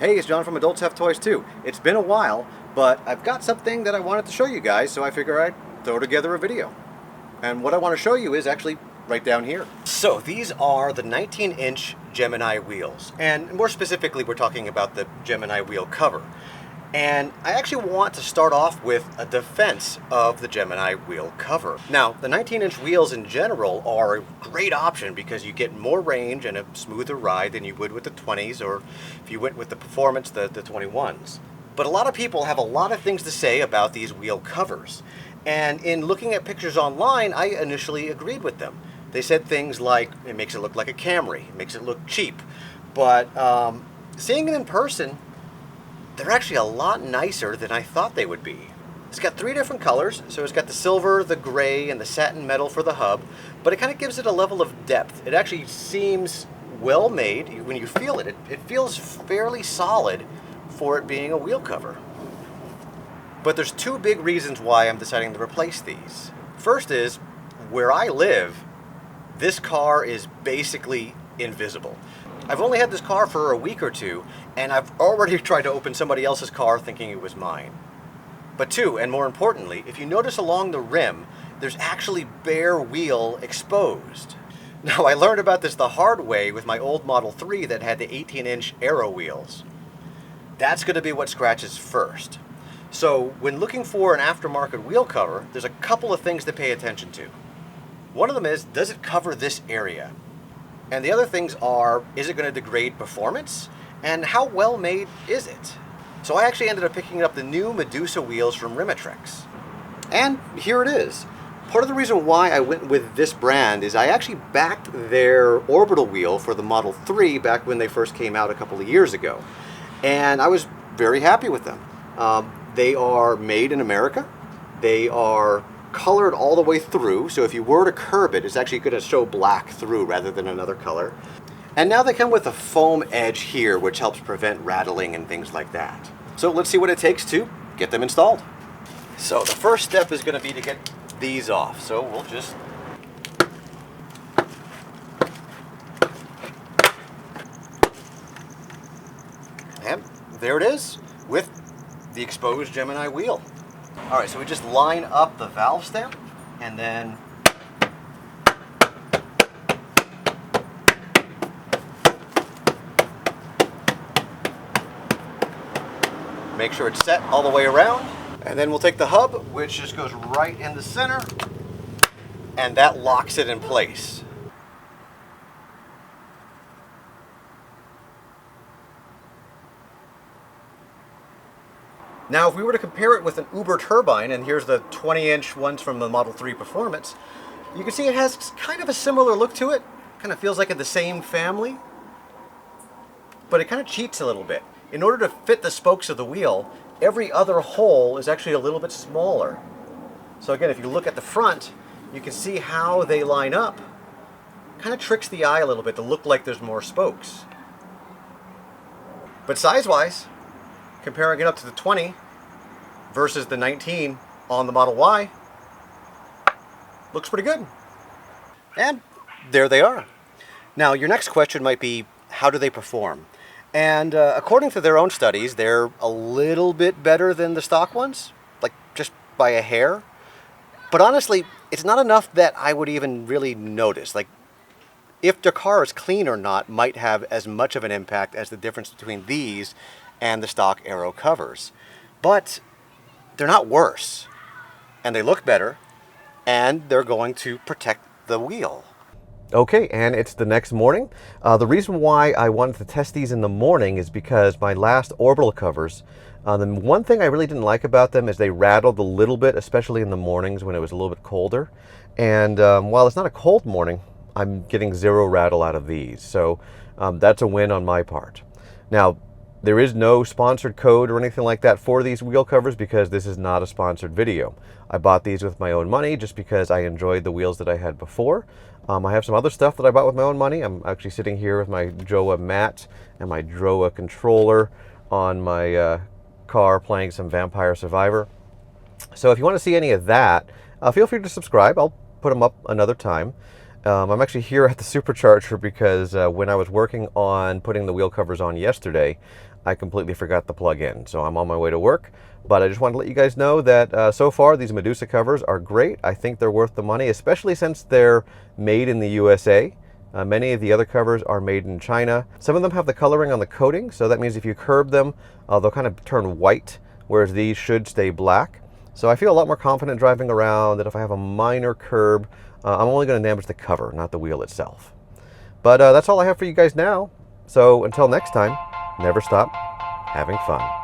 Hey, it's John from Adults Have Toys Too. It's been a while, but I've got something that I wanted to show you guys, so I figure I'd throw together a video. And what I want to show you is actually right down here. So these are the 19-inch Gemini wheels, and more specifically we're talking about the Gemini wheel cover. And I actually want to start off with a defense of the Gemini wheel cover. Now, the 19-inch wheels in general are a great option because you get more range and a smoother ride than you would with the 20s, or if you went with the performance, the 21s. But a lot of people have a lot of things to say about these wheel covers. And in looking at pictures online, I initially agreed with them. They said things like, it makes it look like a Camry, it makes it look cheap. But seeing it in person, they're actually a lot nicer than I thought they would be. It's got 3 different colors, so it's got the silver, the gray, and the satin metal for the hub, but it kind of gives it a level of depth. It actually seems well made. When you feel it, it feels fairly solid for it being a wheel cover. But there's 2 big reasons why I'm deciding to replace these. First is, where I live, this car is basically invisible. I've only had this car for a week or 2, and I've already tried to open somebody else's car thinking it was mine. But 2, and more importantly, if you notice along the rim, there's actually bare wheel exposed. Now, I learned about this the hard way with my old Model 3 that had the 18-inch aero wheels. That's going to be what scratches first. So, when looking for an aftermarket wheel cover, there's a couple of things to pay attention to. One of them is, does it cover this area? And the other things are, is it going to degrade performance? And how well made is it? So I actually ended up picking up the new Medusa wheels from Rimetrix. And here it is. Part of the reason why I went with this brand is I actually backed their Orbital wheel for the Model 3 back when they first came out a couple of years ago. And I was very happy with them. They are made in America. They are colored all the way through, so if you were to curb it, it's actually going to show black through rather than another color. And now they come with a foam edge here, which helps prevent rattling and things like that. So let's see what it takes to get them installed. So the first step is going to be to get these off. So we'll just and there it is with the exposed Gemini wheel. All right, so we just line up the valve stem and then make sure it's set all the way around. And then we'll take the hub, which just goes right in the center, and that locks it in place. Now, if we were to compare it with an Uberturbine, and here's the 20-inch ones from the Model 3 Performance, you can see it has kind of a similar look to it. Kind of feels like in the same family, but it kind of cheats a little bit. In order to fit the spokes of the wheel, every other hole is actually a little bit smaller. So again, if you look at the front, you can see how they line up. Kind of tricks the eye a little bit to look like there's more spokes. But size-wise, comparing it up to the 20 versus the 19 on the Model Y, looks pretty good. And there they are. Now, your next question might be, how do they perform? And according to their own studies, they're a little bit better than the stock ones, like just by a hair. But honestly, it's not enough that I would even really notice. Like, if the car is clean or not might have as much of an impact as the difference between these and the stock aero covers. But they're not worse, and they look better, and they're going to protect the wheel. Okay, and it's the next morning. The reason why I wanted to test these in the morning is because my last Orbital covers, the one thing I really didn't like about them is they rattled a little bit, especially in the mornings when it was a little bit colder. And while it's not a cold morning, I'm getting 0 rattle out of these. So that's a win on my part. Now, there is no sponsored code or anything like that for these wheel covers because this is not a sponsored video. I bought these with my own money just because I enjoyed the wheels that I had before. I have some other stuff that I bought with my own money. I'm actually sitting here with my Joa mat and my Droa controller on my car playing some Vampire Survivor. So if you want to see any of that, feel free to subscribe. I'll put them up another time. I'm actually here at the supercharger because when I was working on putting the wheel covers on yesterday, I completely forgot the plug in. So I'm on my way to work. But I just wanted to let you guys know that so far these Medusa covers are great. I think they're worth the money, especially since they're made in the USA. Many of the other covers are made in China. Some of them have the coloring on the coating, so that means if you curb them, they'll kind of turn white, whereas these should stay black. So I feel a lot more confident driving around that if I have a minor curb, I'm only going to damage the cover, not the wheel itself. But that's all I have for you guys now. So until next time, never stop having fun.